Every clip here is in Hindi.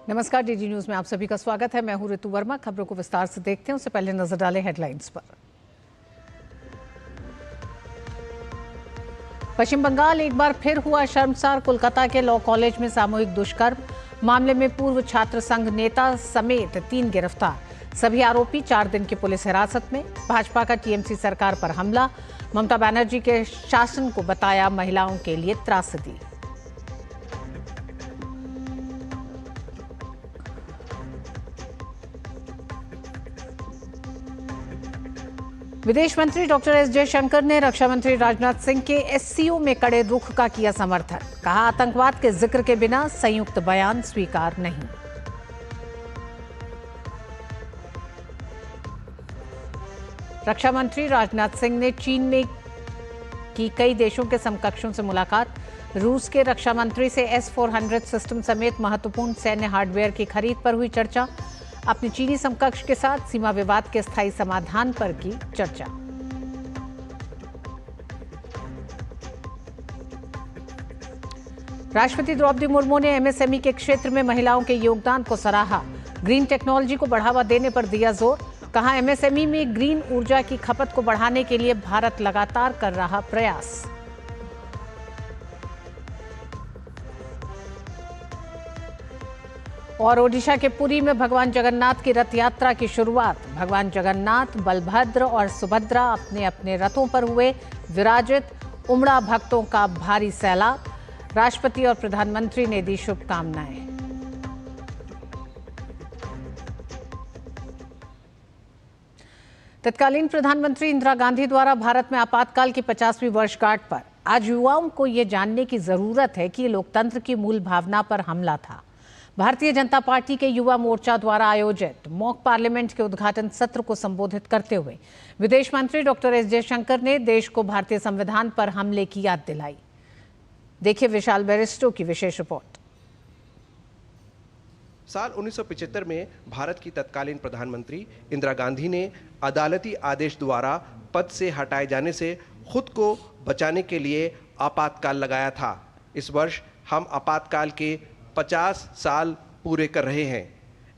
नमस्कार, डीडी न्यूज में आप सभी का स्वागत है। मैं हूं ऋतु वर्मा। खबरों को विस्तार से देखते हैं, उससे पहले नजर डालें हेडलाइंस पर। पश्चिम बंगाल एक बार फिर हुआ शर्मसार। कोलकाता के लॉ कॉलेज में सामूहिक दुष्कर्म मामले में पूर्व छात्र संघ नेता समेत 3 गिरफ्तार। सभी आरोपी 4 दिन की पुलिस हिरासत में। भाजपा का टीएमसी सरकार पर हमला। ममता बनर्जी के शासन को बताया महिलाओं के लिए त्रासदी। विदेश मंत्री डॉक्टर एस जयशंकर ने रक्षा मंत्री राजनाथ सिंह के एससीओ में कड़े रुख का किया समर्थन। कहा, आतंकवाद के जिक्र के बिना संयुक्त बयान स्वीकार नहीं। रक्षा मंत्री राजनाथ सिंह ने चीन में की कई देशों के समकक्षों से मुलाकात। रूस के रक्षा मंत्री से S-400 सिस्टम समेत महत्वपूर्ण सैन्य हार्डवेयर की खरीद पर हुई चर्चा। अपने चीनी समकक्ष के साथ सीमा विवाद के स्थायी समाधान पर की चर्चा। राष्ट्रपति द्रौपदी मुर्मू ने एमएसएमई के क्षेत्र में महिलाओं के योगदान को सराहा। ग्रीन टेक्नोलॉजी को बढ़ावा देने पर दिया जोर। कहा, एमएसएमई में ग्रीन ऊर्जा की खपत को बढ़ाने के लिए भारत लगातार कर रहा प्रयास। और ओडिशा के पुरी में भगवान जगन्नाथ की रथ यात्रा की शुरुआत। भगवान जगन्नाथ, बलभद्र और सुभद्रा अपने अपने रथों पर हुए विराजित। उमड़ा भक्तों का भारी सैलाब। राष्ट्रपति और प्रधानमंत्री ने दी शुभकामनाएं। तत्कालीन प्रधानमंत्री इंदिरा गांधी द्वारा भारत में आपातकाल की 50वीं वर्षगांठ पर आज युवाओं को ये जानने की जरूरत है कि लोकतंत्र की मूल भावना पर हमला था। भारतीय जनता पार्टी के युवा मोर्चा द्वारा आयोजित मॉक पार्लियामेंट के उद्घाटन सत्र को संबोधित करते हुए विदेश मंत्री डॉक्टर एस जयशंकर ने देश को भारतीय संविधान पर हमले की याद दिलाई। देखिए विशाल बैरिस्टो की विशेष रिपोर्ट। साल 1975 में भारत की तत्कालीन प्रधानमंत्री इंदिरा गांधी ने अदालती आदेश द्वारा पद से हटाए जाने से खुद को बचाने के लिए आपातकाल लगाया था। इस वर्ष हम आपातकाल के 50 साल पूरे कर रहे हैं।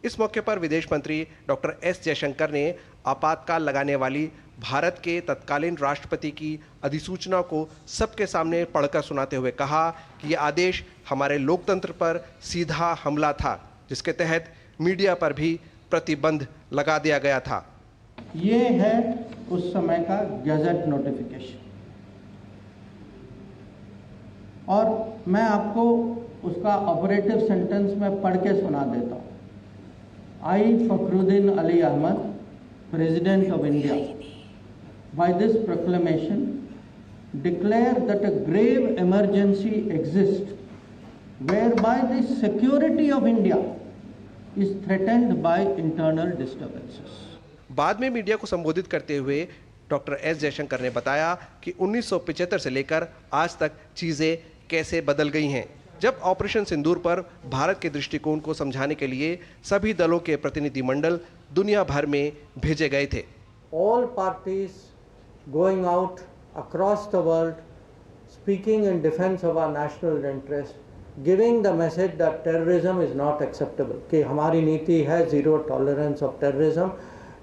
इस मौके पर विदेश मंत्री डॉक्टर एस जयशंकर ने आपातकाल लगाने वाली भारत के तत्कालीन राष्ट्रपति की अधिसूचना को सबके सामने पढ़कर सुनाते हुए कहा कि यह आदेश हमारे लोकतंत्र पर सीधा हमला था, जिसके तहत मीडिया पर भी प्रतिबंध लगा दिया गया था। ये है उस समय का गैजेट नोटिफिकेशन, और मैं आपको उसका ऑपरेटिव सेंटेंस में पढ़ के सुना देता हूँ। I Fakhruddin Ali Ahmed, president of India, by this proclamation declare that a grave emergency exist whereby the security of India is threatened by internal disturbances. बाद में मीडिया को संबोधित करते हुए डॉक्टर एस जयशंकर ने बताया कि 1975 से लेकर आज तक चीजें कैसे बदल गई हैं। जब ऑपरेशन सिंदूर पर भारत के दृष्टिकोण को समझाने के लिए सभी दलों के प्रतिनिधिमंडल दुनिया भर में भेजे गए थे। All parties going out across the world, speaking in defense of our national interest, giving the message that terrorism is not acceptable, कि हमारी नीति है zero tolerance of terrorism,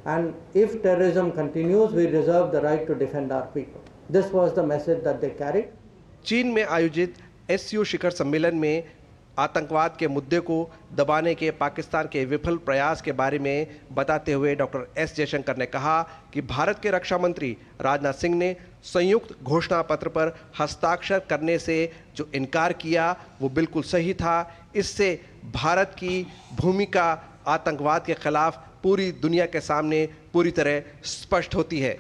and if terrorism continues, we reserve the right to defend our people. This was the message that they carried. चीन में आयोजित एससीओ शिखर सम्मेलन में आतंकवाद के मुद्दे को दबाने के पाकिस्तान के विफल प्रयास के बारे में बताते हुए डॉक्टर एस जयशंकर ने कहा कि भारत के रक्षा मंत्री राजनाथ सिंह ने संयुक्त घोषणा पत्र पर हस्ताक्षर करने से जो इनकार किया वो बिल्कुल सही था। इससे भारत की भूमिका आतंकवाद के खिलाफ पूरी दुनिया के सामने पूरी तरह स्पष्ट होती है।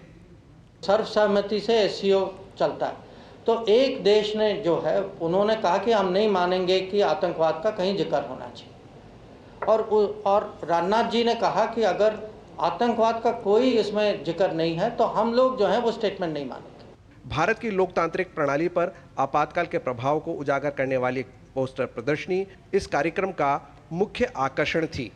सर्वसम्मति से एससीओ चलता है, तो एक देश ने जो है उन्होंने कहा कि हम नहीं मानेंगे कि आतंकवाद का कहीं जिक्र होना चाहिए, और राजनाथ जी ने कहा कि अगर आतंकवाद का कोई इसमें जिक्र नहीं है तो हम लोग जो है वो स्टेटमेंट नहीं मानेंगे। भारत की लोकतांत्रिक प्रणाली पर आपातकाल के प्रभाव को उजागर करने वाली पोस्टर प्रदर्शनी इस कार्यक्रम का मुख्य आकर्षण थी।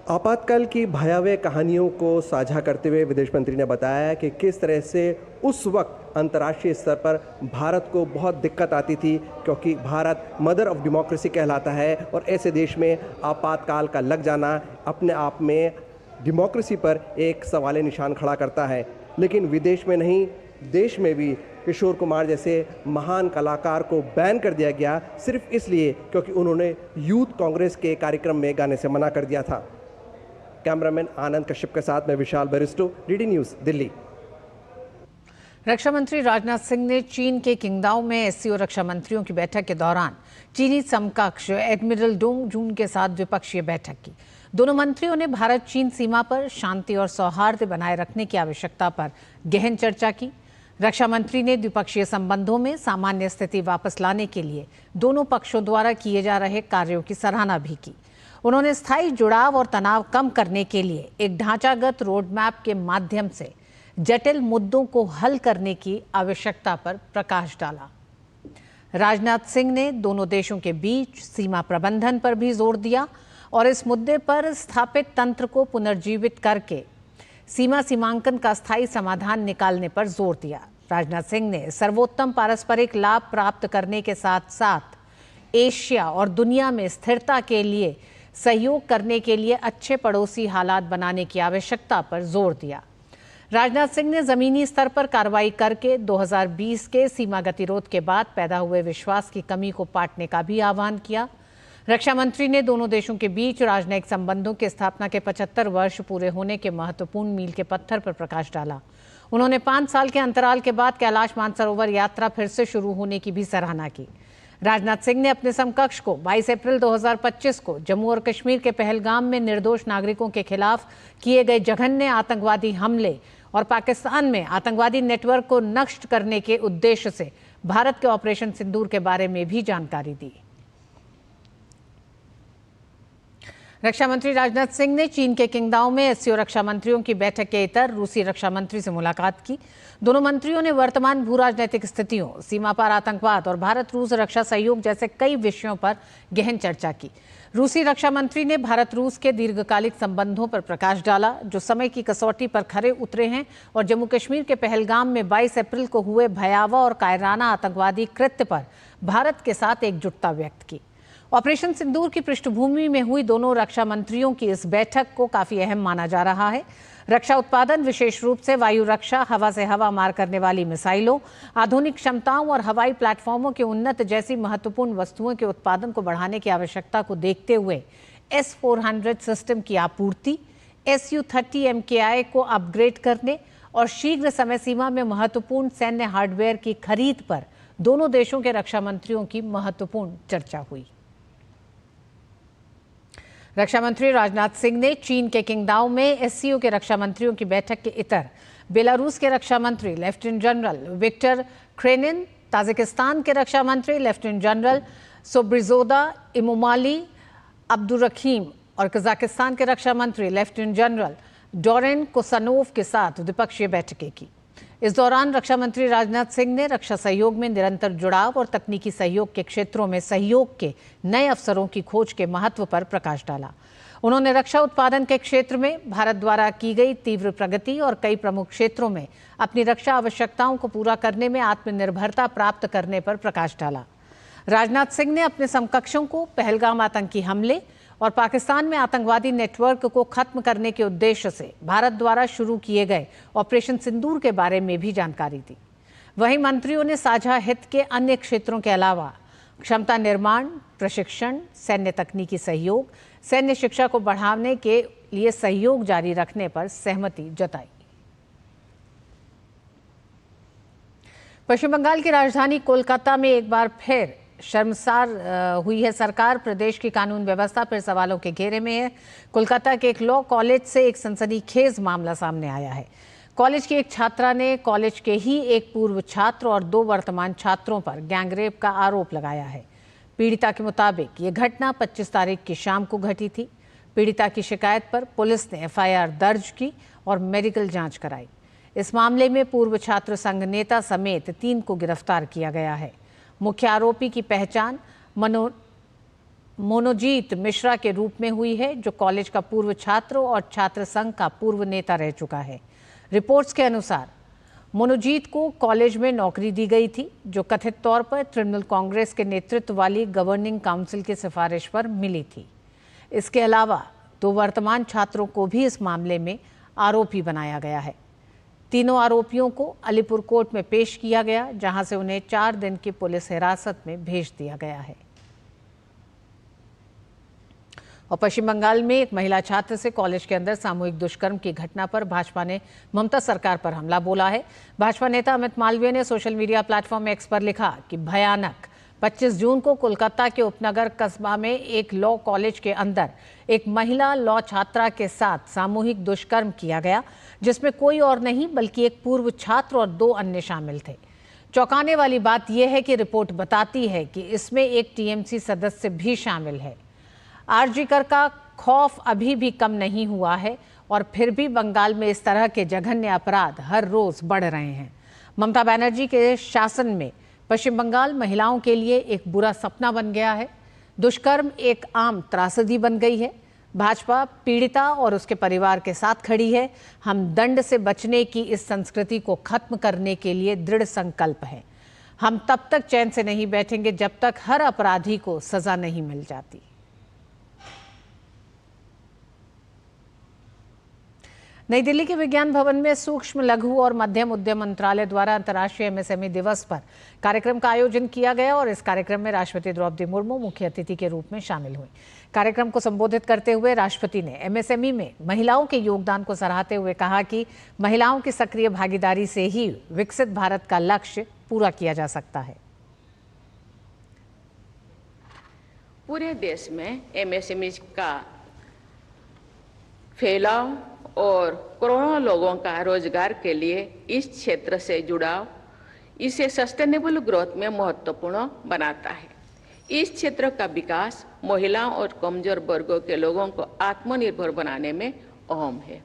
आपातकाल की भयावह कहानियों को साझा करते हुए विदेश मंत्री ने बताया कि किस तरह से उस वक्त अंतर्राष्ट्रीय स्तर पर भारत को बहुत दिक्कत आती थी, क्योंकि भारत मदर ऑफ डेमोक्रेसी कहलाता है और ऐसे देश में आपातकाल का लग जाना अपने आप में डेमोक्रेसी पर एक सवाल निशान खड़ा करता है। लेकिन विदेश में नहीं, देश में भी किशोर कुमार जैसे महान कलाकार को बैन कर दिया गया सिर्फ इसलिए क्योंकि उन्होंने यूथ कांग्रेस के कार्यक्रम में गाने से मना कर दिया था। कैमरामैन आनंद कश्यप के साथ मैं विशाल बेरिस्टो, डीडी न्यूज़, दिल्ली। रक्षा मंत्री राजनाथ सिंह ने चीन के किंगदाओ में एससीओ रक्षा मंत्रियों की बैठक के दौरान चीनी समकक्ष एडमिरल डोंग जून के साथ द्विपक्षीय बैठक की। दोनों मंत्रियों ने भारत चीन सीमा पर शांति और सौहार्द बनाए रखने की आवश्यकता पर गहन चर्चा की। रक्षा मंत्री ने द्विपक्षीय संबंधों में सामान्य स्थिति वापस लाने के लिए दोनों पक्षों द्वारा किए जा रहे कार्यों की सराहना भी की। उन्होंने स्थायी जुड़ाव और तनाव कम करने के लिए एक ढांचागत रोडमैप के माध्यम से जटिल मुद्दों को हल करने की आवश्यकता पर प्रकाश डाला। राजनाथ सिंह ने दोनों देशों के बीच सीमा प्रबंधन पर भी जोर दिया और इस मुद्दे पर स्थापित तंत्र को पुनर्जीवित करके सीमा सीमांकन का स्थायी समाधान निकालने पर जोर दिया। राजनाथ सिंह ने सर्वोत्तम पारस्परिक लाभ प्राप्त करने के साथ साथ एशिया और दुनिया में स्थिरता के लिए सहयोग करने के लिए अच्छे पड़ोसी हालात बनाने की आवश्यकता पर जोर दिया। राजनाथ सिंह ने जमीनी स्तर पर कार्रवाई करके 2020 के सीमा गतिरोध के बाद पैदा हुए विश्वास की कमी को पाटने का भी आह्वान किया। रक्षा मंत्री ने दोनों देशों के बीच राजनयिक संबंधों की स्थापना के 75 वर्ष पूरे होने के महत्वपूर्ण मील के पत्थर पर प्रकाश डाला। उन्होंने 5 साल के अंतराल के बाद कैलाश मानसरोवर यात्रा फिर से शुरू होने की भी सराहना की। राजनाथ सिंह ने अपने समकक्ष को 22 अप्रैल 2025 को जम्मू और कश्मीर के पहलगाम में निर्दोष नागरिकों के खिलाफ किए गए जघन्य आतंकवादी हमले और पाकिस्तान में आतंकवादी नेटवर्क को नष्ट करने के उद्देश्य से भारत के ऑपरेशन सिंदूर के बारे में भी जानकारी दी। रक्षा मंत्री राजनाथ सिंह ने चीन के किंगदाओ में एससीओ रक्षा मंत्रियों की बैठक के इतर रूसी रक्षा मंत्री से मुलाकात की। दोनों मंत्रियों ने वर्तमान भू राजनीतिक स्थितियों, सीमा पार आतंकवाद और भारत रूस रक्षा सहयोग जैसे कई विषयों पर गहन चर्चा की। रूसी रक्षा मंत्री ने भारत रूस के दीर्घकालिक संबंधों पर प्रकाश डाला, जो समय की कसौटी पर खरे उतरे हैं, और जम्मू कश्मीर के पहलगाम में 22 अप्रैल को हुए भयावह और कायराना आतंकवादी कृत्य पर भारत के साथ एकजुटता व्यक्त की। ऑपरेशन सिंदूर की पृष्ठभूमि में हुई दोनों रक्षा मंत्रियों की इस बैठक को काफी अहम माना जा रहा है। रक्षा उत्पादन, विशेष रूप से वायु रक्षा, हवा से हवा मार करने वाली मिसाइलों, आधुनिक क्षमताओं और हवाई प्लेटफॉर्मों के उन्नत जैसी महत्वपूर्ण वस्तुओं के उत्पादन को बढ़ाने की आवश्यकता को देखते हुए S-400 सिस्टम की आपूर्ति, Su-30 MKI को अपग्रेड करने और शीघ्र समय सीमा में महत्वपूर्ण सैन्य हार्डवेयर की खरीद पर दोनों देशों के रक्षा मंत्रियों की महत्वपूर्ण चर्चा हुई। रक्षा मंत्री राजनाथ सिंह ने चीन के किंगदाओ में एससीओ के रक्षा मंत्रियों की बैठक के इतर बेलारूस के रक्षा मंत्री लेफ्टिनेंट जनरल विक्टर क्रेनिन, ताजिकिस्तान के रक्षा मंत्री लेफ्टिनेंट जनरल सोब्रिजोदा इमोमाली अब्दुर्रखीम और कजाकिस्तान के रक्षा मंत्री लेफ्टिनेंट जनरल डोरेन कोसानोव के साथ द्विपक्षीय बैठकें की। इस दौरान रक्षा मंत्री राजनाथ सिंह ने रक्षा सहयोग में निरंतर जुड़ाव और तकनीकी सहयोग के क्षेत्रों में सहयोग के नए अवसरों की खोज के महत्व पर प्रकाश डाला। उन्होंने रक्षा उत्पादन के क्षेत्र में भारत द्वारा की गई तीव्र प्रगति और कई प्रमुख क्षेत्रों में अपनी रक्षा आवश्यकताओं को पूरा करने में आत्मनिर्भरता प्राप्त करने पर प्रकाश डाला। राजनाथ सिंह ने अपने समकक्षों को पहलगाम आतंकी हमले और पाकिस्तान में आतंकवादी नेटवर्क को खत्म करने के उद्देश्य से भारत द्वारा शुरू किए गए ऑपरेशन सिंदूर के बारे में भी जानकारी दी। वहीं मंत्रियों ने साझा हित के अन्य क्षेत्रों के अलावा क्षमता निर्माण, प्रशिक्षण, सैन्य तकनीकी सहयोग, सैन्य शिक्षा को बढ़ाने के लिए सहयोग जारी रखने पर सहमति जताई। पश्चिम बंगाल की राजधानी कोलकाता में एक बार फिर शर्मसार हुई है सरकार। प्रदेश की कानून व्यवस्था फिर सवालों के घेरे में है। कोलकाता के एक लॉ कॉलेज से एक सनसनीखेज मामला सामने आया है। कॉलेज की एक छात्रा ने कॉलेज के ही एक पूर्व छात्र और 2 वर्तमान छात्रों पर गैंगरेप का आरोप लगाया है। पीड़िता के मुताबिक ये घटना 25 तारीख की शाम को घटी थी। पीड़िता की शिकायत पर पुलिस ने FIR दर्ज की और मेडिकल जांच कराई। इस मामले में पूर्व छात्र संघ नेता समेत 3 को गिरफ्तार किया गया है। मुख्य आरोपी की पहचान मोनोजीत मिश्रा के रूप में हुई है, जो कॉलेज का पूर्व छात्र और छात्र संघ का पूर्व नेता रह चुका है। रिपोर्ट्स के अनुसार मोनोजीत को कॉलेज में नौकरी दी गई थी, जो कथित तौर पर तृणमूल कांग्रेस के नेतृत्व वाली गवर्निंग काउंसिल की सिफारिश पर मिली थी। इसके अलावा 2 वर्तमान छात्रों को भी इस मामले में आरोपी बनाया गया है। तीनों आरोपियों को अलीपुर कोर्ट में पेश किया गया, जहां से उन्हें 4 दिन की पुलिस हिरासत में भेज दिया गया है। और पश्चिम बंगाल में एक महिला छात्र से कॉलेज के अंदर सामूहिक दुष्कर्म की घटना पर भाजपा ने ममता सरकार पर हमला बोला है। भाजपा नेता अमित मालवीय ने सोशल मीडिया प्लेटफॉर्म एक्स पर लिखा कि भयानक 25 जून को कोलकाता के उपनगर कस्बा में एक लॉ कॉलेज के अंदर एक महिला लॉ छात्रा के साथ सामूहिक दुष्कर्म किया गया, जिसमें कोई और नहीं बल्कि एक पूर्व छात्र और 2 अन्य शामिल थे। चौंकाने वाली बात यह है कि रिपोर्ट बताती है कि इसमें एक टीएमसी सदस्य भी शामिल है। आरजी कर का खौफ अभी भी कम नहीं हुआ है और फिर भी बंगाल में इस तरह के जघन्य अपराध हर रोज बढ़ रहे हैं। ममता बनर्जी के शासन में पश्चिम बंगाल महिलाओं के लिए एक बुरा सपना बन गया है। दुष्कर्म एक आम त्रासदी बन गई है। भाजपा पीड़िता और उसके परिवार के साथ खड़ी है। हम दंड से बचने की इस संस्कृति को खत्म करने के लिए दृढ़ संकल्प हैं। हम तब तक चैन से नहीं बैठेंगे जब तक हर अपराधी को सजा नहीं मिल जाती। नई दिल्ली के विज्ञान भवन में सूक्ष्म, लघु और मध्यम उद्यम मंत्रालय द्वारा अंतर्राष्ट्रीय एमएसएमई दिवस पर कार्यक्रम का आयोजन किया गया और इस कार्यक्रम में राष्ट्रपति द्रौपदी मुर्मू मुख्य अतिथि के रूप में शामिल हुई। कार्यक्रम को संबोधित करते हुए राष्ट्रपति ने एमएसएमई में महिलाओं के योगदान को सराहते हुए कहा कि महिलाओं की सक्रिय भागीदारी से ही विकसित भारत का लक्ष्य पूरा किया जा सकता है। पूरे देश में एमएसएमई का फैलाव और करोड़ों लोगों का रोजगार के लिए इस क्षेत्र से जुड़ाव इसे सस्टेनेबल ग्रोथ में महत्वपूर्ण बनाता है। इस क्षेत्र का विकास महिलाओं और कमजोर वर्गों के लोगों को आत्मनिर्भर बनाने में अहम है।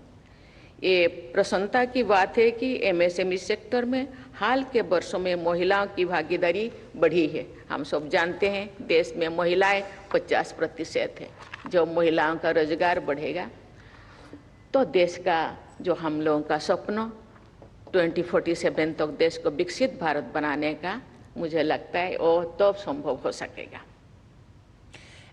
ये प्रसन्नता की बात है कि एमएसएमई सेक्टर में हाल के वर्षों में महिलाओं की भागीदारी बढ़ी है। हम सब जानते हैं देश में महिलाएं 50% है। जब महिलाओं का रोजगार बढ़ेगा तो देश का जो हम लोगों का सपना 2047 तक देश को विकसित भारत बनाने का मुझे लगता है वो तब संभव हो सकेगा।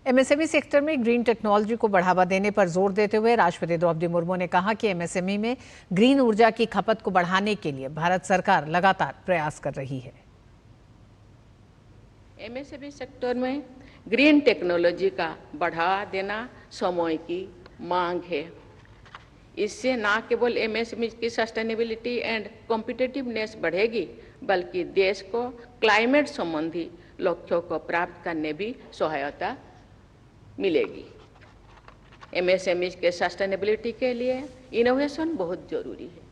एमएसएमई सेक्टर में ग्रीन टेक्नोलॉजी को बढ़ावा देने पर जोर देते हुए राष्ट्रपति द्रौपदी मुर्मू ने कहा कि एमएसएमई में ग्रीन ऊर्जा की खपत को बढ़ाने के लिए भारत सरकार लगातार प्रयास कर रही है। एमएसएमई सेक्टर में ग्रीन टेक्नोलॉजी का बढ़ावा देना समय की मांग है। इससे न केवल एमएसएमई की सस्टेनेबिलिटी एंड कॉम्पिटिटिवनेस बढ़ेगी बल्कि देश को क्लाइमेट संबंधी लक्ष्यों को प्राप्त करने भी सहायता मिलेगी। एमएसएमई के सस्टेनेबिलिटी के लिए इनोवेशन बहुत जरूरी है।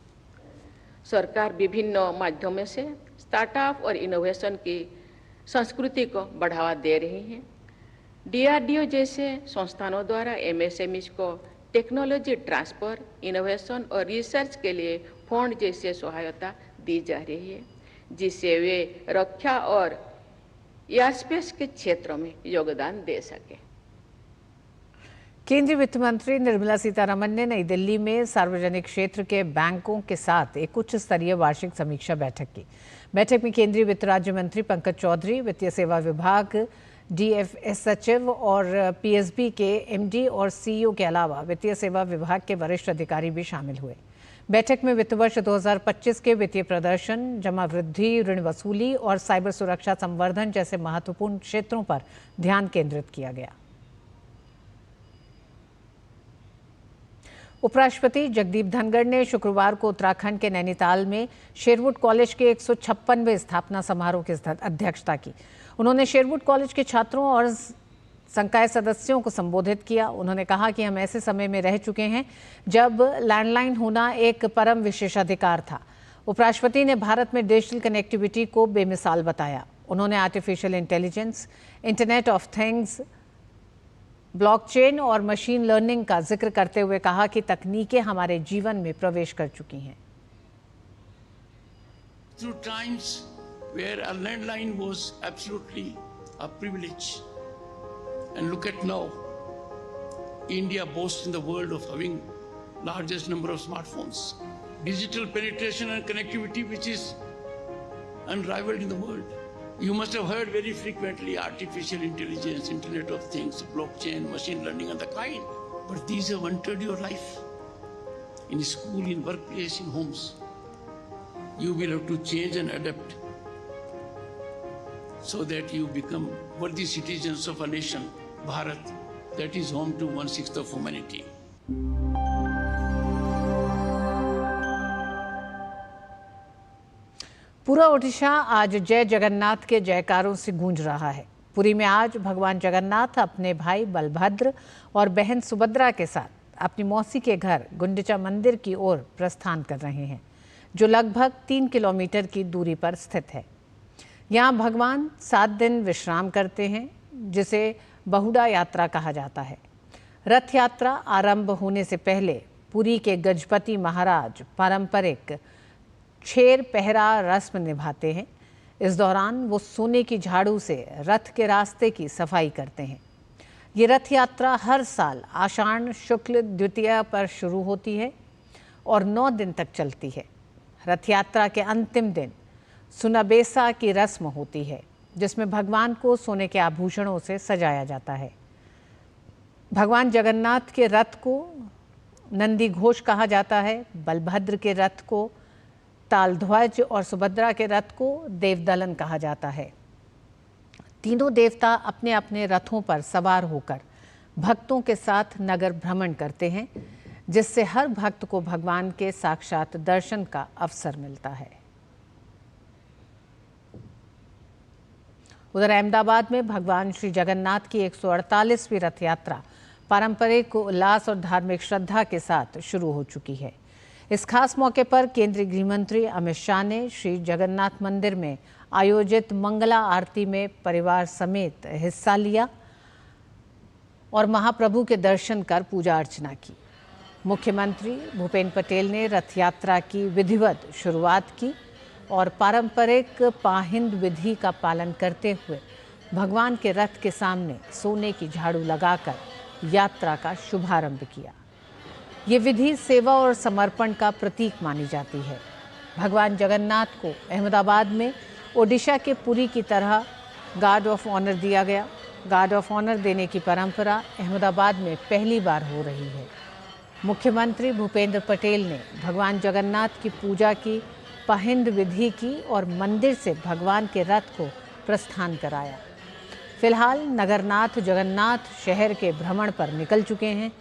सरकार विभिन्न माध्यमों से स्टार्टअप और इनोवेशन की संस्कृति को बढ़ावा दे रही है। डीआरडीओ जैसे संस्थानों द्वारा एमएसएमई को टेक्नोलॉजी ट्रांसफर, इनोवेशन और रिसर्च के लिए फंड जैसे सहायता दी जा रही है, जिससे वे रक्षा और एयरस्पेस के क्षेत्रों में योगदान दे सके। केंद्रीय वित्त मंत्री निर्मला सीतारमण ने नई दिल्ली में सार्वजनिक क्षेत्र के बैंकों के साथ एक उच्च स्तरीय वार्षिक समीक्षा बैठक की। बैठक में केंद्रीय वित्त राज्य मंत्री पंकज चौधरी, वित्तीय सेवा विभाग डीएफएस सचिव और पीएसबी के एमडी और सीईओ के अलावा वित्तीय सेवा विभाग के वरिष्ठ अधिकारी भी शामिल हुए। बैठक में वित्त वर्ष 2025 के वित्तीय प्रदर्शन, जमा वृद्धि, ऋण वसूली और साइबर सुरक्षा संवर्धन जैसे महत्वपूर्ण क्षेत्रों पर ध्यान केंद्रित किया गया। उपराष्ट्रपति जगदीप धनखड़ ने शुक्रवार को उत्तराखंड के नैनीताल में शेरवुड कॉलेज के 156वें स्थापना समारोह की अध्यक्षता की। उन्होंने शेरवुड कॉलेज के छात्रों और संकाय सदस्यों को संबोधित किया। उन्होंने कहा कि हम ऐसे समय में रह चुके हैं जब लैंडलाइन होना एक परम विशेषाधिकार था। उपराष्ट्रपति ने भारत में डिजिटल कनेक्टिविटी को बेमिसाल बताया। उन्होंने artificial intelligence, internet of things, blockchain और मशीन लर्निंग का जिक्र करते हुए कहा कि तकनीकें हमारे जीवन में प्रवेश कर चुकी हैं। Through times where a landline was absolutely a privilege, And look at now, India boasts in the world of having largest number of smartphones. Digital penetration and connectivity which is unrivaled in the world. You must have heard very frequently artificial intelligence, Internet of Things, blockchain, machine learning and the kind. But these have entered your life. In school, in workplace, in homes. You will have to change and adapt so that you become worthy citizens of a nation, Bharat, that is home to 1/6 of humanity. पूरा ओडिशा आज जय जगन्नाथ के जयकारों से गूंज रहा है। पुरी में आज भगवान जगन्नाथ अपने भाई बलभद्र और बहन सुभद्रा के साथ अपनी मौसी के घर गुंडिचा मंदिर की ओर प्रस्थान कर रहे हैं, जो लगभग 3 किलोमीटर की दूरी पर स्थित है। यहाँ भगवान 7 दिन विश्राम करते हैं, जिसे बहुड़ा यात्रा कहा जाता है। रथ यात्रा आरंभ होने से पहले पुरी के गजपति महाराज पारंपरिक छेर पहरा रस्म निभाते हैं। इस दौरान वो सोने की झाड़ू से रथ के रास्ते की सफाई करते हैं। ये रथ यात्रा हर साल आषाढ़ शुक्ल द्वितीया पर शुरू होती है और 9 दिन तक चलती है। रथ यात्रा के अंतिम दिन सुनाबेसा की रस्म होती है, जिसमें भगवान को सोने के आभूषणों से सजाया जाता है। भगवान जगन्नाथ के रथ को नंदी घोष कहा जाता है, बलभद्र के रथ को तालध्वज और सुभद्रा के रथ को देवदलन कहा जाता है। तीनों देवता अपने अपने रथों पर सवार होकर भक्तों के साथ नगर भ्रमण करते हैं, जिससे हर भक्त को भगवान के साक्षात दर्शन का अवसर मिलता है। उधर अहमदाबाद में भगवान श्री जगन्नाथ की 148वीं रथ यात्रा पारंपरिक उल्लास और धार्मिक श्रद्धा के साथ शुरू हो चुकी है। इस खास मौके पर केंद्रीय गृह मंत्री अमित शाह ने श्री जगन्नाथ मंदिर में आयोजित मंगला आरती में परिवार समेत हिस्सा लिया और महाप्रभु के दर्शन कर पूजा अर्चना की। मुख्यमंत्री भूपेंद्र पटेल ने रथ यात्रा की विधिवत शुरुआत की और पारंपरिक पाहिंद विधि का पालन करते हुए भगवान के रथ के सामने सोने की झाड़ू लगाकर यात्रा का शुभारंभ किया। ये विधि सेवा और समर्पण का प्रतीक मानी जाती है। भगवान जगन्नाथ को अहमदाबाद में ओडिशा के पुरी की तरह गार्ड ऑफ ऑनर दिया गया। गार्ड ऑफ ऑनर देने की परंपरा अहमदाबाद में पहली बार हो रही है। मुख्यमंत्री भूपेंद्र पटेल ने भगवान जगन्नाथ की पूजा की, पाहिंद विधि की और मंदिर से भगवान के रथ को प्रस्थान कराया। फिलहाल नगरनाथ जगन्नाथ शहर के भ्रमण पर निकल चुके हैं।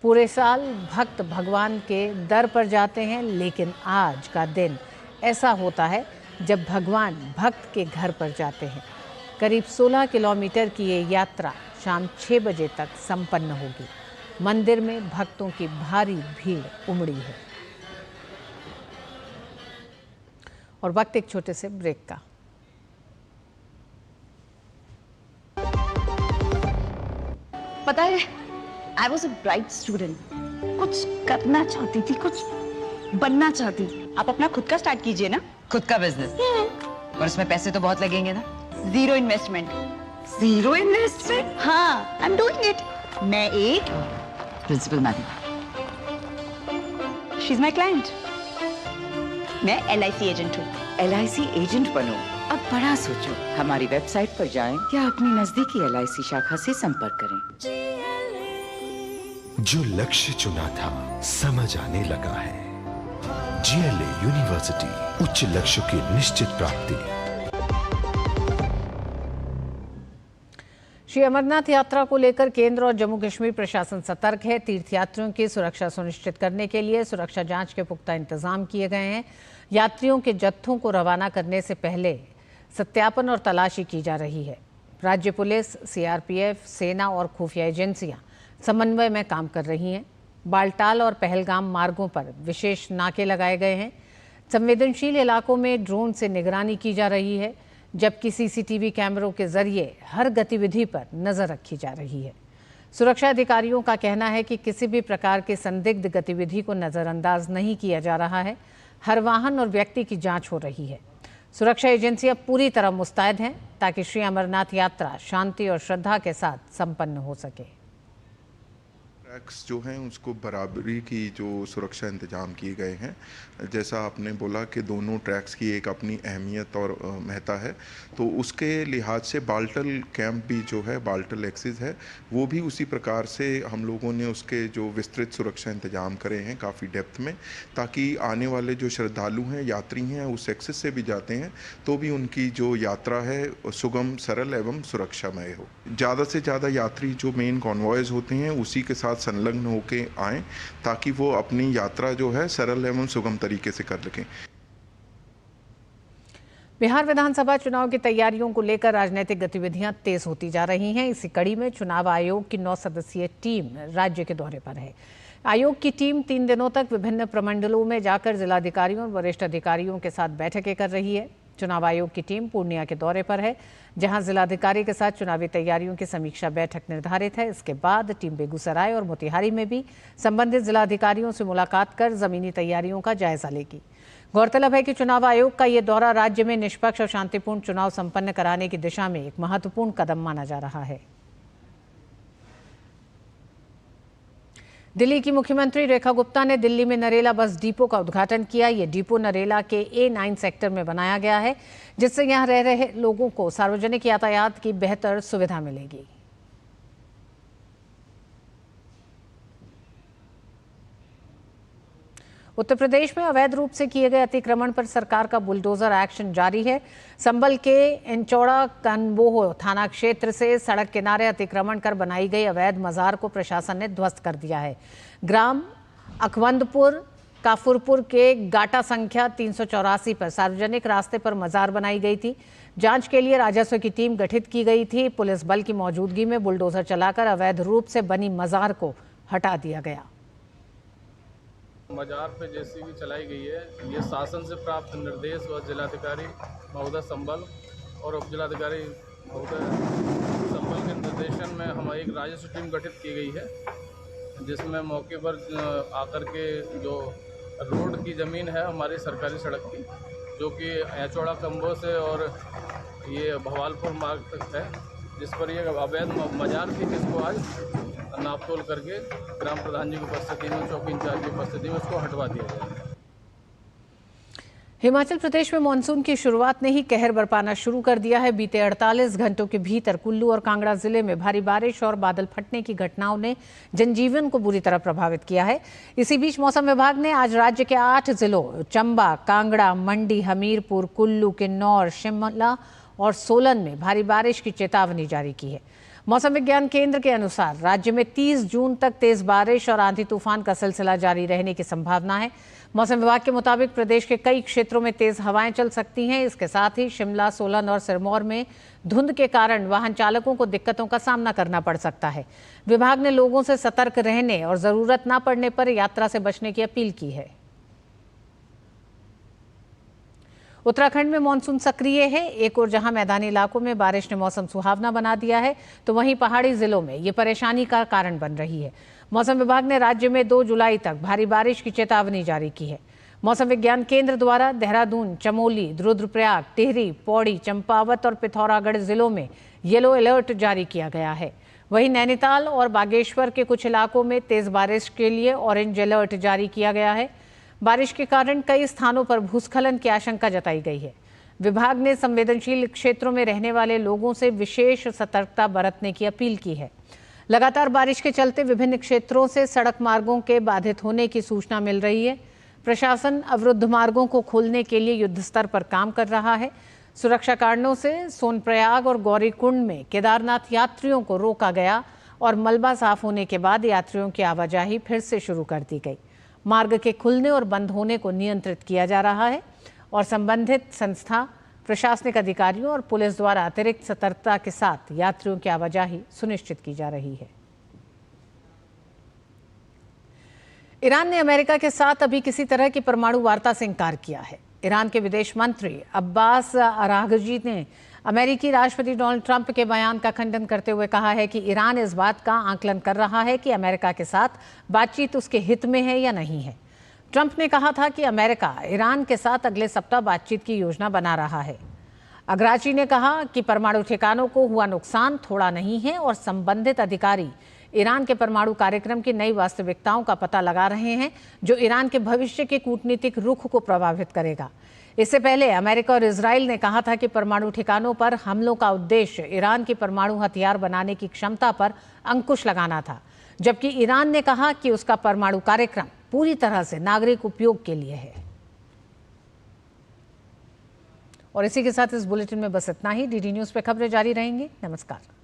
पूरे साल भक्त भगवान के दर पर जाते हैं, लेकिन आज का दिन ऐसा होता है जब भगवान भक्त के घर पर जाते हैं। करीब 16 किलोमीटर की ये यात्रा शाम 6 बजे तक संपन्न होगी। मंदिर में भक्तों की भारी भीड़ उमड़ी है। और वक्त एक छोटे से ब्रेक का। पता है, I was a bright student. कुछ करना चाहती थी, कुछ बनना चाहती थी। आप अपना खुद का स्टार्ट कीजिए ना। खुद का बिजनेस? पर उसमें पैसे तो बहुत लगेंगे ना। Zero investment. Zero investment? हाँ, आई एम डूइंग इट। मैं एक principal madam. She is my client. मैं LIC एजेंट हूँ। LIC एजेंट बनो? अब बड़ा सोचो। हमारी वेबसाइट पर जाएं या अपनी नजदीकी LIC शाखा से संपर्क करें। जो लक्ष्य चुना था समझ आने लगा है। GLA यूनिवर्सिटी, उच्च लक्ष्य की निश्चित प्राप्ति। श्री अमरनाथ यात्रा को लेकर केंद्र और जम्मू कश्मीर प्रशासन सतर्क है। तीर्थयात्रियों की सुरक्षा सुनिश्चित करने के लिए सुरक्षा जांच के पुख्ता इंतजाम किए गए हैं। यात्रियों के जत्थों को रवाना करने से पहले सत्यापन और तलाशी की जा रही है। राज्य पुलिस, CRPF, सेना और खुफिया एजेंसियां समन्वय में काम कर रही हैं। बालटाल और पहलगाम मार्गों पर विशेष नाके लगाए गए हैं। संवेदनशील इलाकों में ड्रोन से निगरानी की जा रही है, जबकि CCTV कैमरों के जरिए हर गतिविधि पर नजर रखी जा रही है। सुरक्षा अधिकारियों का कहना है कि किसी भी प्रकार के संदिग्ध गतिविधि को नजरअंदाज नहीं किया जा रहा है। हर वाहन और व्यक्ति की जांच हो रही है। सुरक्षा एजेंसियां पूरी तरह मुस्तैद हैं ताकि श्री अमरनाथ यात्रा शांति और श्रद्धा के साथ संपन्न हो सके। ट्रैक्स जो हैं उसको बराबरी की जो सुरक्षा इंतजाम किए गए हैं। जैसा आपने बोला कि दोनों ट्रैक्स की एक अपनी अहमियत और महत्ता है, तो उसके लिहाज से बाल्टल कैंप भी जो है, बाल्टल एक्सिस है, वो भी उसी प्रकार से हम लोगों ने उसके जो विस्तृत सुरक्षा इंतजाम करे हैं काफ़ी डेप्थ में, ताकि आने वाले जो श्रद्धालु हैं, यात्री हैं, उस एक्सिस से भी जाते हैं तो भी उनकी जो यात्रा है सुगम, सरल एवं सुरक्षामय हो। ज़्यादा से ज़्यादा यात्री जो मेन कॉन्वॉयज़ होते हैं उसी के साथ संलग्न होके आएँ, ताकि वो अपनी यात्रा जो है सरल एवं सुगम तरीके से कर सकें। बिहार विधानसभा चुनाव की तैयारियों को लेकर राजनीतिक गतिविधियां तेज होती जा रही हैं। इसी कड़ी में चुनाव आयोग की 9 सदस्यीय टीम राज्य के दौरे पर है। आयोग की टीम 3 दिनों तक विभिन्न प्रमंडलों में जाकर जिलाधिकारियों और वरिष्ठ अधिकारियों के साथ बैठकें कर रही है। चुनाव आयोग की टीम पूर्णिया के दौरे पर है, जहां जिलाधिकारी के साथ चुनावी तैयारियों की समीक्षा बैठक निर्धारित है। इसके बाद टीम बेगूसराय और मोतिहारी में भी संबंधित जिलाधिकारियों से मुलाकात कर जमीनी तैयारियों का जायजा लेगी। गौरतलब है कि चुनाव आयोग का ये दौरा राज्य में निष्पक्ष और शांतिपूर्ण चुनाव संपन्न कराने की दिशा में एक महत्वपूर्ण कदम माना जा रहा है। दिल्ली की मुख्यमंत्री रेखा गुप्ता ने दिल्ली में नरेला बस डिपो का उद्घाटन किया। ये डिपो नरेला के A9 सेक्टर में बनाया गया है, जिससे यहां रह रहे लोगों को सार्वजनिक यातायात की बेहतर सुविधा मिलेगी। उत्तर प्रदेश में अवैध रूप से किए गए अतिक्रमण पर सरकार का बुलडोजर एक्शन जारी है। संभल के इंचौड़ा कनबोह थाना क्षेत्र से सड़क किनारे अतिक्रमण कर बनाई गई अवैध मजार को प्रशासन ने ध्वस्त कर दिया है। ग्राम अखवंदपुर काफुरपुर के गाटा संख्या 384 पर सार्वजनिक रास्ते पर मजार बनाई गई थी। जांच के लिए राजस्व की टीम गठित की गई थी। पुलिस बल की मौजूदगी में बुलडोजर चलाकर अवैध रूप से बनी मजार को हटा दिया गया। मजार पे जेसीबी चलाई गई है। ये शासन से प्राप्त निर्देश व जिलाधिकारी महोदय संभल और उप जिलाधिकारी महोदय संभल के निर्देशन में हमारी एक राजस्व टीम गठित की गई है, जिसमें मौके पर आकर के जो रोड की ज़मीन है हमारी सरकारी सड़क की, जो कि ऐचौड़ा कंबो से और ये भवालपुर मार्ग तक है, जिस पर ये अवैध मजार थी, जिसको आज नाप तोल करके ग्राम प्रधान जी की उपस्थिति में, चौकी इंचार्ज की उपस्थिति में उसको हटवा दिया गया। हिमाचल प्रदेश में मानसून की शुरुआत ने ही कहर बरपाना शुरू कर दिया है। बीते 48 घंटों के भीतर कुल्लू और कांगड़ा जिले में भारी बारिश और बादल फटने की घटनाओं ने जनजीवन को बुरी तरह प्रभावित किया है। इसी बीच मौसम विभाग ने आज राज्य के 8 जिलों चंबा, कांगड़ा, मंडी, हमीरपुर, कुल्लू, किन्नौर, शिमला और सोलन में भारी बारिश की चेतावनी जारी की है। मौसम विज्ञान केंद्र के अनुसार राज्य में 30 जून तक तेज बारिश और आंधी तूफान का सिलसिला जारी रहने की संभावना है। मौसम विभाग के मुताबिक प्रदेश के कई क्षेत्रों में तेज हवाएं चल सकती हैं। इसके साथ ही शिमला, सोलन और सिरमौर में धुंध के कारण वाहन चालकों को दिक्कतों का सामना करना पड़ सकता है। विभाग ने लोगों से सतर्क रहने और जरूरत न पड़ने पर यात्रा से बचने की अपील की है। उत्तराखंड में मानसून सक्रिय है। एक और जहां मैदानी इलाकों में बारिश ने मौसम सुहावना बना दिया है, तो वहीं पहाड़ी जिलों में ये परेशानी का कारण बन रही है। मौसम विभाग ने राज्य में 2 जुलाई तक भारी बारिश की चेतावनी जारी की है। मौसम विज्ञान केंद्र द्वारा देहरादून, चमोली, रुद्रप्रयाग, टिहरी, पौड़ी, चंपावत और पिथौरागढ़ जिलों में येलो अलर्ट जारी किया गया है। वहीं नैनीताल और बागेश्वर के कुछ इलाकों में तेज बारिश के लिए ऑरेंज अलर्ट जारी किया गया है। बारिश के कारण कई स्थानों पर भूस्खलन की आशंका जताई गई है। विभाग ने संवेदनशील क्षेत्रों में रहने वाले लोगों से विशेष सतर्कता बरतने की अपील की है। लगातार बारिश के चलते विभिन्न क्षेत्रों से सड़क मार्गों के बाधित होने की सूचना मिल रही है। प्रशासन अवरुद्ध मार्गों को खोलने के लिए युद्ध स्तर पर काम कर रहा है। सुरक्षा कारणों से सोनप्रयाग और गौरीकुंड में केदारनाथ यात्रियों को रोका गया और मलबा साफ होने के बाद यात्रियों की आवाजाही फिर से शुरू कर दी गई। मार्ग के खुलने और बंद होने को नियंत्रित किया जा रहा है और संबंधित संस्था, प्रशासनिक अधिकारियों और पुलिस द्वारा अतिरिक्त सतर्कता के साथ यात्रियों की आवाजाही सुनिश्चित की जा रही है। ईरान ने अमेरिका के साथ अभी किसी तरह की परमाणु वार्ता से इनकार किया है। ईरान के विदेश मंत्री अब्बास अरागची ने अमेरिकी राष्ट्रपति डोनाल्ड ट्रंप के बयान का खंडन करते हुए कहा है कि ईरान इस बात का आकलन कर रहा है कि अमेरिका के साथ बातचीत उसके हित में है या नहीं है। ट्रंप ने कहा था कि अमेरिका ईरान के साथ अगले सप्ताह बातचीत की योजना बना रहा है। अग्राची ने कहा कि परमाणु ठिकानों को हुआ नुकसान थोड़ा नहीं है और संबंधित अधिकारी ईरान के परमाणु कार्यक्रम की नई वास्तविकताओं का पता लगा रहे हैं, जो ईरान के भविष्य के कूटनीतिक रुख को प्रभावित करेगा। इससे पहले अमेरिका और इजराइल ने कहा था कि परमाणु ठिकानों पर हमलों का उद्देश्य ईरान की परमाणु हथियार बनाने की क्षमता पर अंकुश लगाना था, जबकि ईरान ने कहा कि उसका परमाणु कार्यक्रम पूरी तरह से नागरिक उपयोग के लिए है। और इसी के साथ इस बुलेटिन में बस इतना ही। डीडी न्यूज़ पे खबरें जारी रहेंगी। नमस्कार।